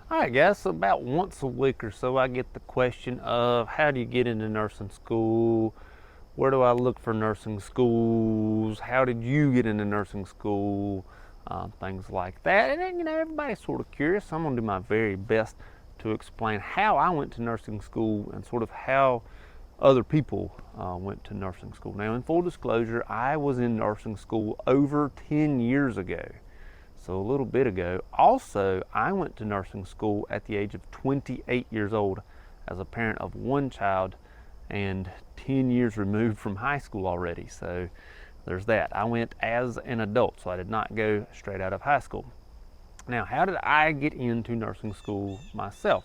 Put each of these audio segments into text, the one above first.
All right, guys, so about once a week or so, I get the question of how do you get into nursing school? Where do I look for nursing schools? How did you get into nursing school? Things like that. And then, everybody's sort of curious. So I'm going to do my very best to explain how I went to nursing school and sort of how other people went to nursing school. Now, in full disclosure, I was in nursing school over 10 years ago. So a little bit ago. Also, I went to nursing school at the age of 28 years old as a parent of one child and 10 years removed from high school already. So there's that. I went as an adult, so I did not go straight out of high school. Now, how did I get into nursing school myself?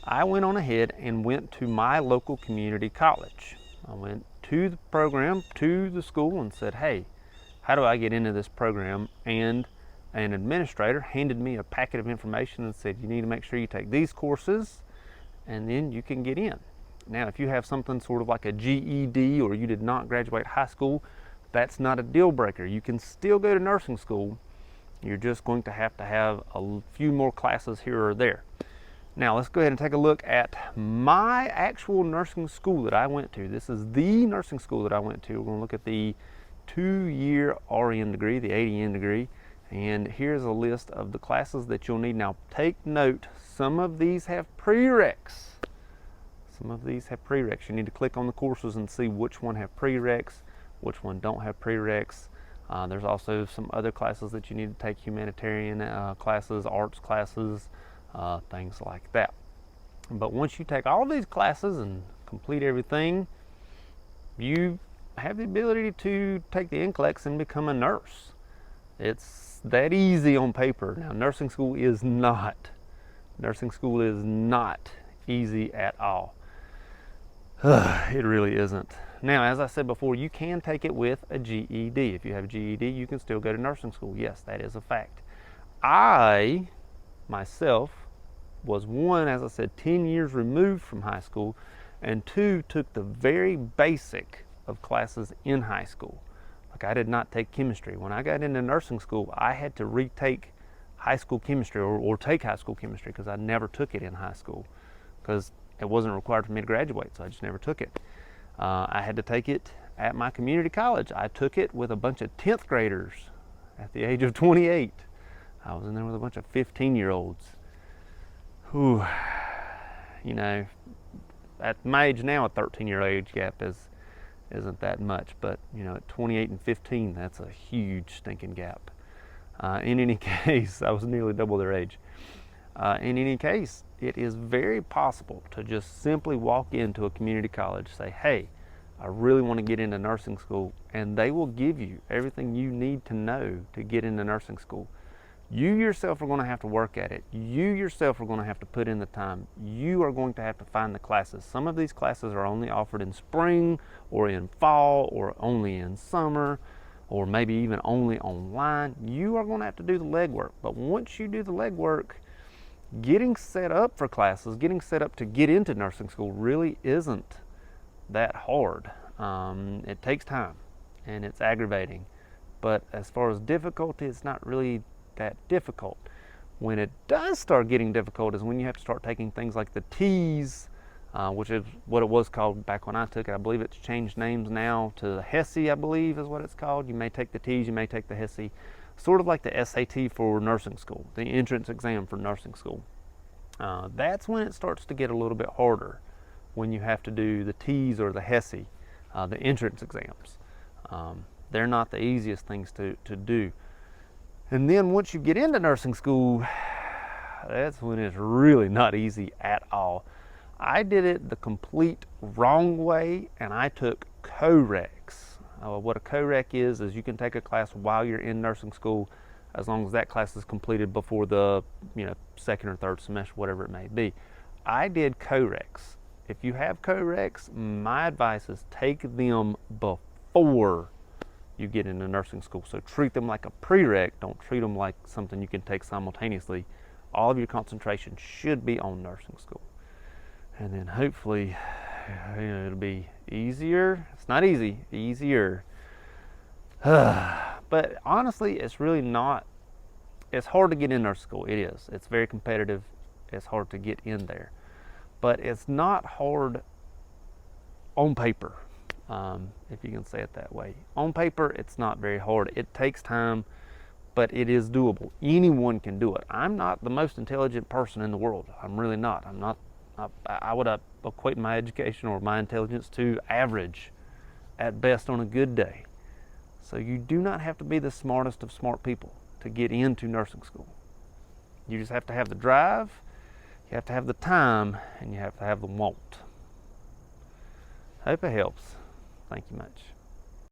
I went on ahead and went to my local community college. I went to the program, to the school, and said, hey, how do I get into this program? And an administrator handed me a packet of information and said, you need to make sure you take these courses and then you can get in. Now, if you have something sort of like a GED or you did not graduate high school, that's not a deal breaker. You can still go to nursing school. You're just going to have a few more classes here or there. Now, let's go ahead and take a look at my actual nursing school that I went to. This is the nursing school that I went to. We're going to look at the 2-year RN degree, the ADN degree. And here's a list of the classes that you'll need. Now, take note, some of these have prereqs. Some of these have prereqs. You need to click on the courses and see which one have prereqs, which one don't have prereqs. There's also some other classes that you need to take, humanitarian classes, arts classes, things like that. But once you take all of these classes and complete everything, you have the ability to take the NCLEX and become a nurse. It's that easy on paper. Now, nursing school is not. Nursing school is not easy at all. It really isn't. Now, as I said before, you can take it with a GED. If you have a GED, you can still go to nursing school. Yes, that is a fact. I, myself, was one, as I said, 10 years removed from high school, and two, took the very basic of classes in high school. Like, I did not take chemistry. When I got into nursing school, I had to retake high school chemistry or take high school chemistry because I never took it in high school because it wasn't required for me to graduate, so I just never took it. I had to take it at my community college. I took it with a bunch of 10th graders at the age of 28. I was in there with a bunch of 15-year-olds. Whew. At my age now, a 13-year age gap isn't that much, but at 28 and 15, that's a huge stinking gap. In any case, I was nearly double their age. In any case, it is very possible to just simply walk into a community college, say, hey, I really want to get into nursing school, and they will give you everything you need to know to get into nursing school. You yourself are going to have to work at it. You yourself are going to have to put in the time. You are going to have to find the classes. Some of these classes are only offered in spring or in fall or only in summer or maybe even only online. You are going to have to do the legwork. But once you do the legwork, getting set up for classes, getting set up to get into nursing school really isn't that hard. It takes time and it's aggravating. But as far as difficulty, it's not really that difficult. When it does start getting difficult is when you have to start taking things like the T's, which is what it was called back when I took it. I believe it's changed names now to the HESI, I believe is what it's called. You may take the T's, you may take the HESI, sort of like the SAT for nursing school, the entrance exam for nursing school. That's when it starts to get a little bit harder, when you have to do the T's or the HESI, the entrance exams. They're not the easiest things to do. And then once you get into nursing school, that's when it's really not easy at all. I did it the complete wrong way, and I took CORECs. What a COREC is you can take a class while you're in nursing school, as long as that class is completed before the second or third semester, whatever it may be. I did CORECs. If you have CORECs, my advice is take them before you get into nursing school. So treat them like a prereq, don't treat them like something you can take simultaneously. All of your concentration should be on nursing school. And then hopefully it'll be easier. It's not easy, easier. But honestly, it's really not, it's hard to get in nursing school. It is. It's very competitive. It's hard to get in there, but it's not hard on paper, if you can say it that way. On paper, it's not very hard. It takes time, but it is doable. Anyone can do it. I'm not the most intelligent person in the world. I'm really not. I'm not. I would equate my education or my intelligence to average at best on a good day. So you do not have to be the smartest of smart people to get into nursing school. You just have to have the drive, you have to have the time, and you have to have the want. Hope it helps. Thank you much.